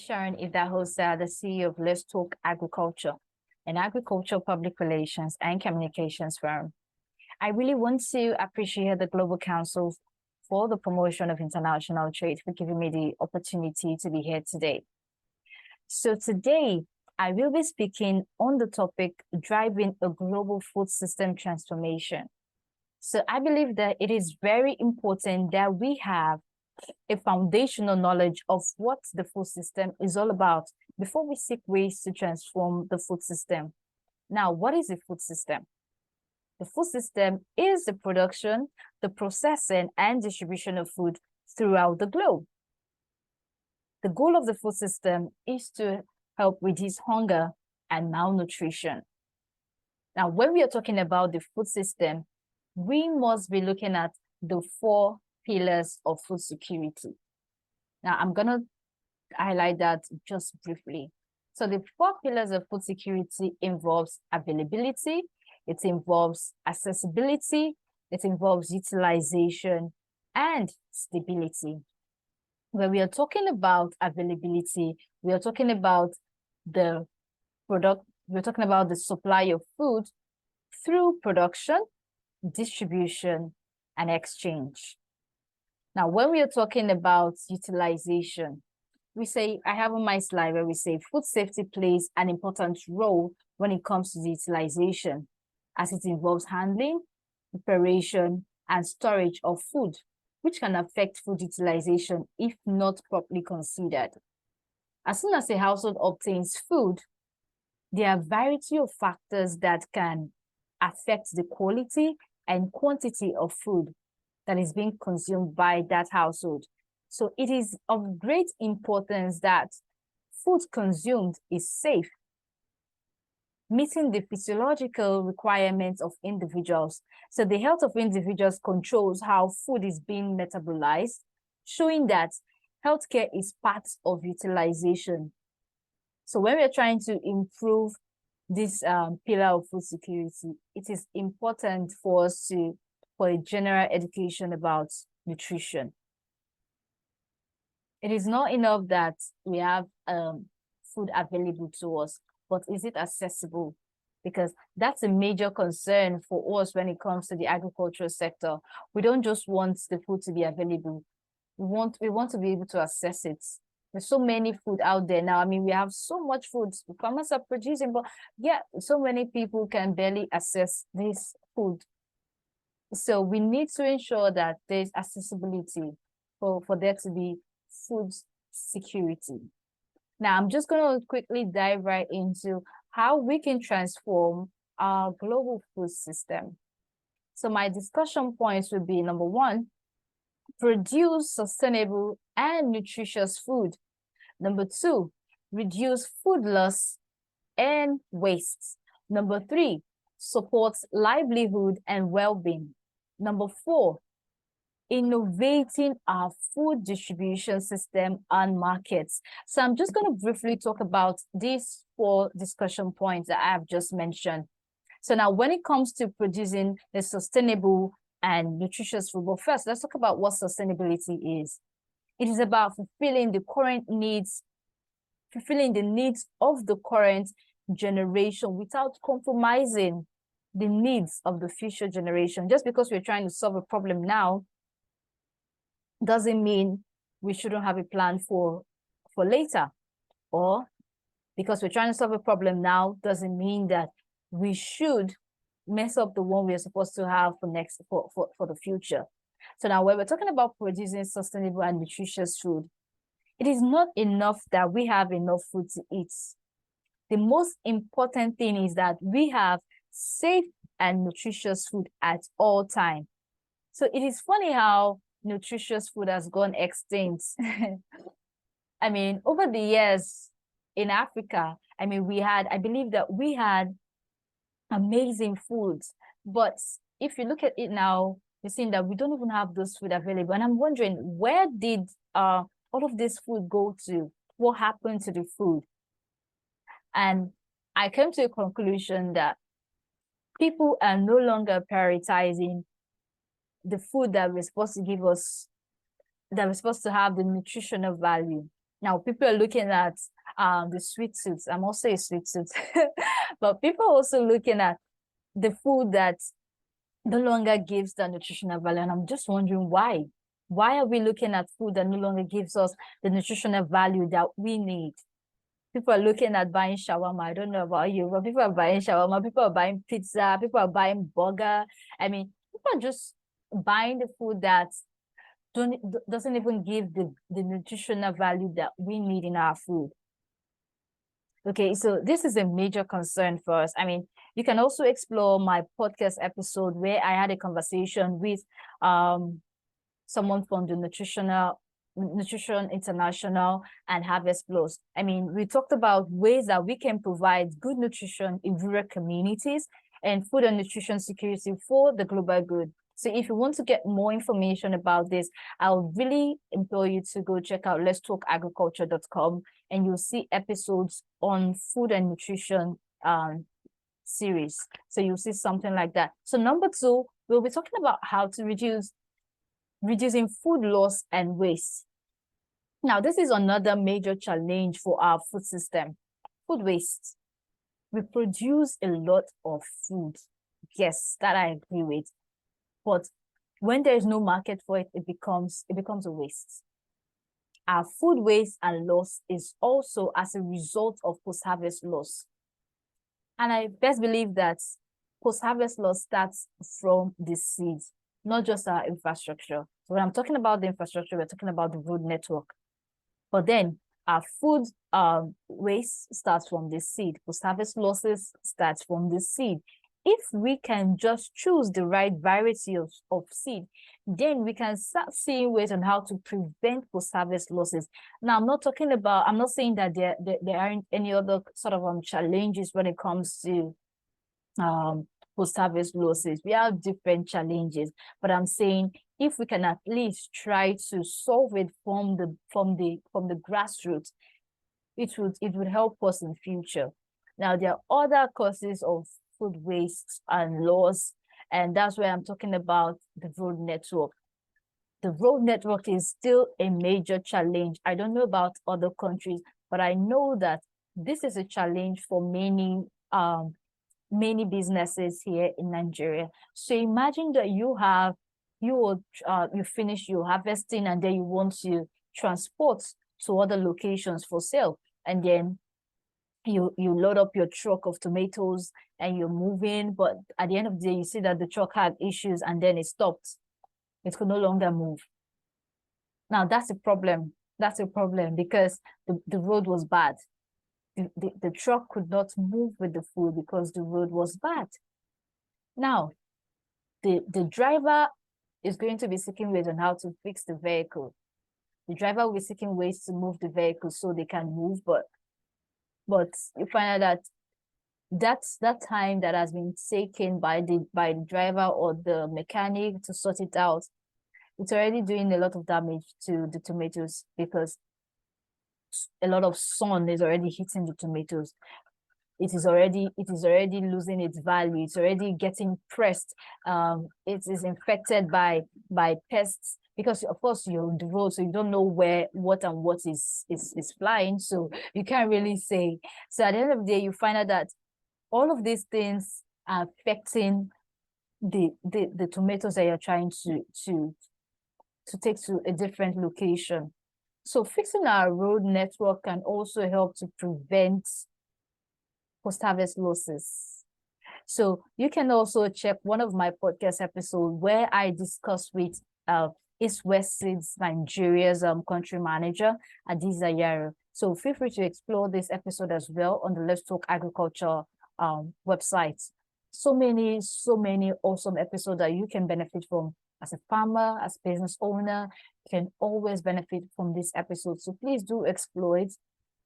Sharon, Idahosa, the CEO of Let's Talk Agriculture, an agricultural public relations and communications firm. I really want to appreciate the Global Council for the promotion of international trade for giving me the opportunity to be here today. So today, I will be speaking on the topic driving a global food system transformation. So I believe that it is very important that we have a foundational knowledge of what the food system is all about before we seek ways to transform the food system. Now, what is a food system? The food system is the production, the processing, and distribution of food throughout the globe. The goal of the food system is to help reduce hunger and malnutrition. Now, when we are talking about the food system, we must be looking at the 4 pillars of food security. Now, I'm going to highlight that just briefly. So the 4 pillars of food security involves availability, it involves accessibility, it involves utilization, and stability. When we are talking about availability, we are talking about the product, we're talking about the supply of food through production, distribution, and exchange. Now, when we are talking about utilization, we say, I have on my slide where we say food safety plays an important role when it comes to the utilization, as it involves handling, preparation, and storage of food, which can affect food utilization if not properly considered. As soon as a household obtains food, there are a variety of factors that can affect the quality and quantity of food that is being consumed by that household. So it is of great importance that food consumed is safe, meeting the physiological requirements of individuals. So the health of individuals controls how food is being metabolized, showing that healthcare is part of utilization. So when we're trying to improve this pillar of food security, it is important for us for a general education about nutrition. It is not enough that we have food available to us, but is it accessible? Because that's a major concern for us when it comes to the agricultural sector. We don't just want the food to be available. We want to be able to access it. There's so many food out there now. I mean, we have so much food. Farmers are producing, but yeah, so many people can barely access this food. So we need to ensure that there's accessibility for there to be food security. Now, I'm just going to quickly dive right into how we can transform our global food system. So my discussion points would be, number 1, produce sustainable and nutritious food. Number 2, reduce food loss and waste. Number 3, support livelihood and well-being. Number 4, innovating our food distribution system and markets. So I'm just going to briefly talk about these 4 discussion points that I have just mentioned. So now when it comes to producing the sustainable and nutritious food, well, first, let's talk about what sustainability is. It is about fulfilling the needs of the current generation without compromising the needs of the future generation. Just because we're trying to solve a problem now doesn't mean we shouldn't have a plan for later. Or because we're trying to solve a problem now doesn't mean that we should mess up the one we're supposed to have for the future. So now when we're talking about producing sustainable and nutritious food, it is not enough that we have enough food to eat. The most important thing is that we have safe and nutritious food at all times. So it is funny how nutritious food has gone extinct. I mean, over the years in Africa, I mean, I believe that we had amazing foods, but if you look at it now, you're seeing that we don't even have those food available. And I'm wondering, where did all of this food go to? What happened to the food? And I came to a conclusion that people are no longer prioritizing the food that we're supposed to give us, that we're supposed to have the nutritional value. Now, people are looking at the sweet tooth. I'm also a sweet tooth, but people are also looking at the food that no longer gives the nutritional value. And I'm just wondering why. Why are we looking at food that no longer gives us the nutritional value that we need? People are looking at buying shawarma. I don't know about you, but people are buying shawarma. People are buying pizza. People are buying burger. I mean, people are just buying the food that doesn't even give the nutritional value that we need in our food. Okay, so this is a major concern for us. I mean, you can also explore my podcast episode where I had a conversation with someone from the Nutrition International and Harvest Plus. I mean, we talked about ways that we can provide good nutrition in rural communities and food and nutrition security for the global good. So if you want to get more information about this, I'll really implore you to go check out letstalkagriculture.com, and you'll see episodes on food and nutrition series. So you'll see something like that. So number 2, we'll be talking about how to reducing food loss and waste. Now, this is another major challenge for our food system, food waste. We produce a lot of food. Yes, that I agree with. But when there is no market for it, it becomes a waste. Our food waste and loss is also as a result of post-harvest loss. And I best believe that post-harvest loss starts from the seeds, not just our infrastructure. So when I'm talking about the infrastructure, we're talking about the road network. But then our food waste starts from the seed. Post-harvest losses starts from the seed. If we can just choose the right variety of seed, then we can start seeing ways on how to prevent post-harvest losses. Now, I'm not saying that there aren't any other sort of challenges when it comes to post-harvest losses. We have different challenges, but I'm saying if we can at least try to solve it from the grassroots, it would help us in future. Now, there are other causes of food waste and loss, and that's where I'm talking about the road network. The road network is still a major challenge. I don't know about other countries, but I know that this is a challenge for many businesses here in Nigeria. So imagine that you finish your harvesting and then you want to transport to other locations for sale, and then you load up your truck of tomatoes and you're moving, but at the end of the day you see that the truck had issues and then it stopped. It could no longer move. Now that's a problem. That's a problem because the road was bad. The truck could not move with the food because the road was bad. Now, the driver is going to be seeking ways on how to fix the vehicle. The driver will be seeking ways to move the vehicle so they can move, but you find out that that time that has been taken by the driver or the mechanic to sort it out, it's already doing a lot of damage to the tomatoes because a lot of sun is already hitting the tomatoes. It is already losing its value. It's already getting pressed. It is infected by pests because of course you're on the road, so you don't know what is flying. So you can't really say. So at the end of the day, you find out that all of these things are affecting the tomatoes that you're trying to take to a different location. So fixing our road network can also help to prevent post-harvest losses. So you can also check one of my podcast episodes where I discuss with East West Seeds Nigeria's country manager, Adiza Yaro. So feel free to explore this episode as well on the Let's Talk Agriculture website. So many awesome episodes that you can benefit from as a farmer, as a business owner. You can always benefit from this episode. So please do explore it.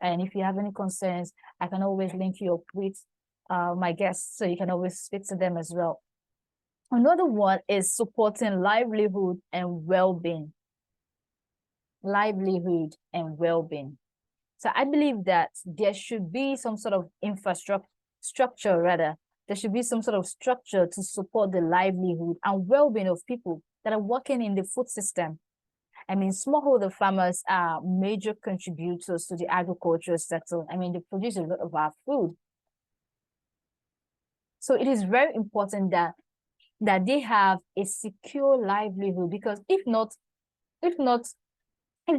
And if you have any concerns, I can always link you up with my guests, so you can always speak to them as well. Another one is supporting livelihood and well-being. Livelihood and well-being. So I believe that there should be some sort of there should be some sort of structure to support the livelihood and well-being of people that are working in the food system. I mean, smallholder farmers are major contributors to the agricultural sector. I mean, they produce a lot of our food. So it is very important that they have a secure livelihood, because if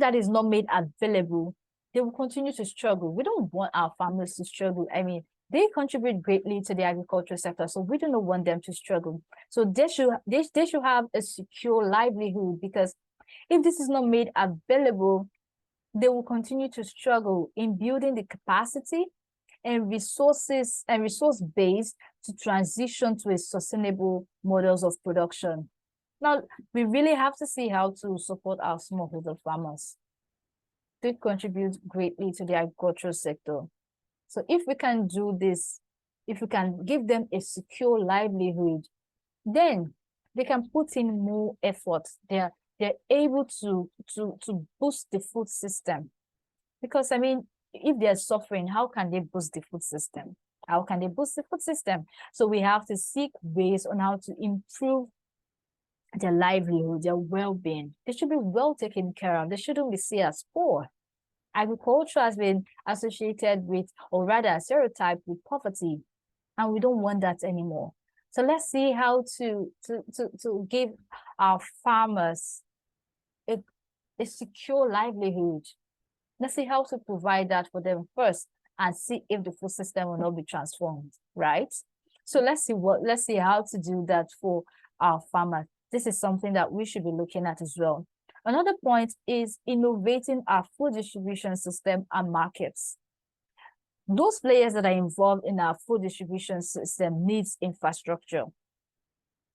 that is not made available, they will continue to struggle. We don't want our farmers to struggle. I mean, they contribute greatly to the agricultural sector, so we don't want them to struggle. So they should have a secure livelihood, because if this is not made available, they will continue to struggle in building the capacity and resource base to transition to a sustainable models of production. Now, we really have to see how to support our smallholder farmers. They contribute greatly to the agricultural sector. So if we can do this, if we can give them a secure livelihood, then they can put in more effort. They're able to boost the food system. Because I mean, if they're suffering, how can they boost the food system? How can they boost the food system? So we have to seek ways on how to improve their livelihood, their well-being. They should be well taken care of. They shouldn't be seen as poor. Agriculture has been associated with, or rather stereotyped with, poverty, and we don't want that anymore. So let's see how to give our farmers a secure livelihood. Let's see how to provide that for them first, and see if the food system will not be transformed, right? So let's see how to do that for our farmers. This is something that we should be looking at as well. Another point is innovating our food distribution system and markets. Those players that are involved in our food distribution system needs infrastructure.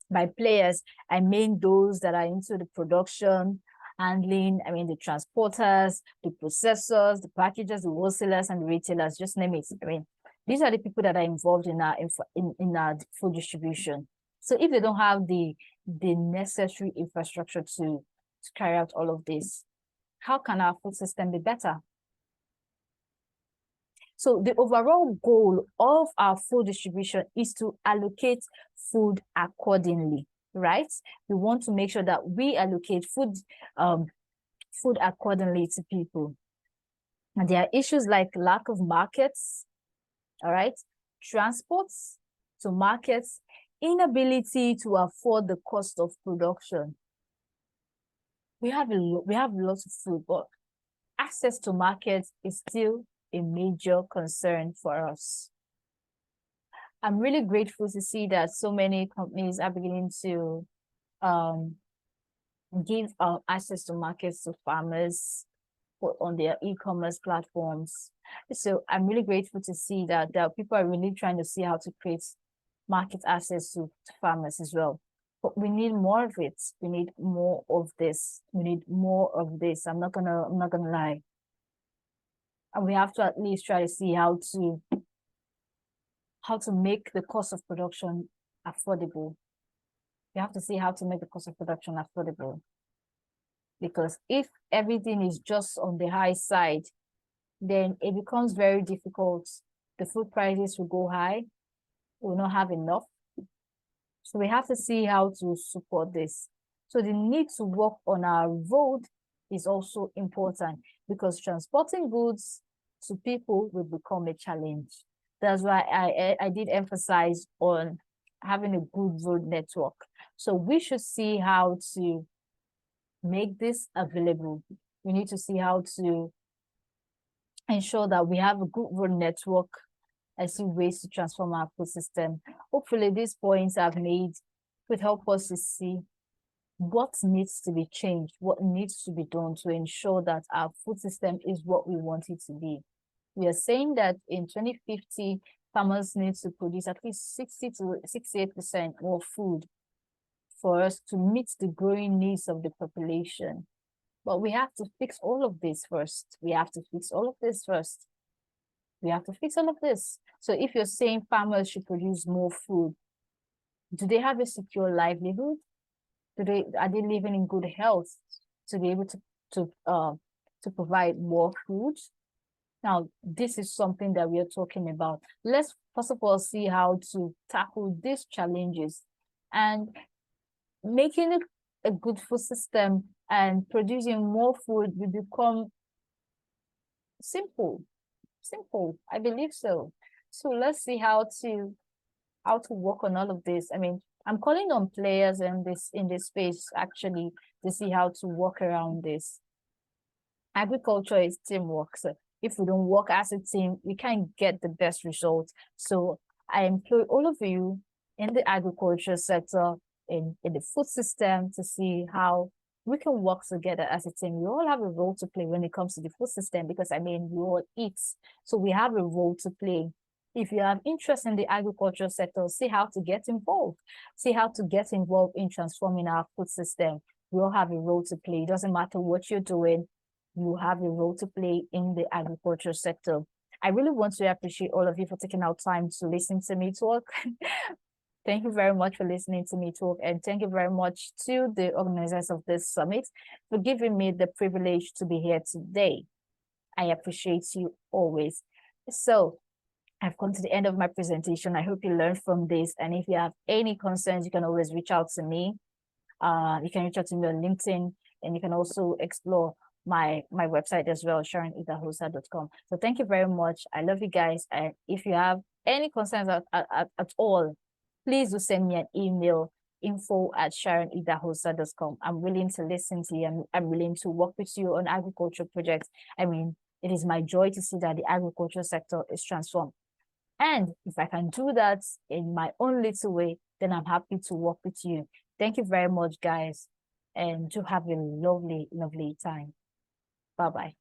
By players, I mean those that are into the production, handling, I mean the transporters, the processors, the packagers, the wholesalers, and the retailers, just name it. I mean, these are the people that are involved in our food distribution. So if they don't have the necessary infrastructure to carry out all of this, how can our food system be better? So the overall goal of our food distribution is to allocate food accordingly, right? We want to make sure that we allocate food accordingly to people. And there are issues like lack of markets, all right? Transports to markets, inability to afford the cost of production. We have lots of food, but access to markets is still a major concern for us. I'm really grateful to see that so many companies are beginning to give access to markets to farmers on their e-commerce platforms. So I'm really grateful to see that people are really trying to see how to create market access to farmers as well. But we need more of it. We need more of this. We need more of this. I'm not gonna lie. And we have to at least try to see how to make the cost of production affordable. We have to see how to make the cost of production affordable. Because if everything is just on the high side, then it becomes very difficult. The food prices will go high. We will not have enough. So we have to see how to support this. So the need to work on our road is also important, because transporting goods to people will become a challenge. That's why I did emphasize on having a good road network. So we should see how to make this available. We need to see how to ensure that we have a good road network and see ways to transform our food system. Hopefully these points I've made could help us to see what needs to be changed, what needs to be done to ensure that our food system is what we want it to be. We are saying that in 2050, farmers need to produce at least 60 to 68% more food for us to meet the growing needs of the population. But we have to fix all of this first. We have to fix all of this first. We have to fix all of this. So if you're saying farmers should produce more food, do they have a secure livelihood? Are they living in good health to be able to provide more food? Now, this is something that we are talking about. Let's first of all see how to tackle these challenges, and making it a good food system and producing more food will become simple. I believe so. So let's see how to work on all of this. I mean, I'm calling on players in this space actually to see how to work around this. Agriculture is teamwork. So if we don't work as a team, we can't get the best results. So I employ all of you in the agriculture sector, in the food system, to see how we can work together as a team. We all have a role to play when it comes to the food system, because I mean, we all eat. So we have a role to play. If you have interest in the agriculture sector, see how to get involved. See how to get involved in transforming our food system. We all have a role to play. It doesn't matter what you're doing, you have a role to play in the agriculture sector. I really want to appreciate all of you for taking out time to listen to me talk. Thank you very much for listening to me talk, and thank you very much to the organizers of this summit for giving me the privilege to be here today. I appreciate you always. So I've come to the end of my presentation. I hope you learned from this, and if you have any concerns, you can always reach out to me. You can reach out to me on LinkedIn, and you can also explore my website as well, SharonIdahosa.com. So thank you very much. I love you guys. And if you have any concerns at all, please do send me an email, info@SharonIdahosa.com. I'm willing to listen to you. I'm willing to work with you on agriculture projects. I mean, it is my joy to see that the agriculture sector is transformed. And if I can do that in my own little way, then I'm happy to work with you. Thank you very much, guys. And do have a lovely, lovely time. Bye-bye.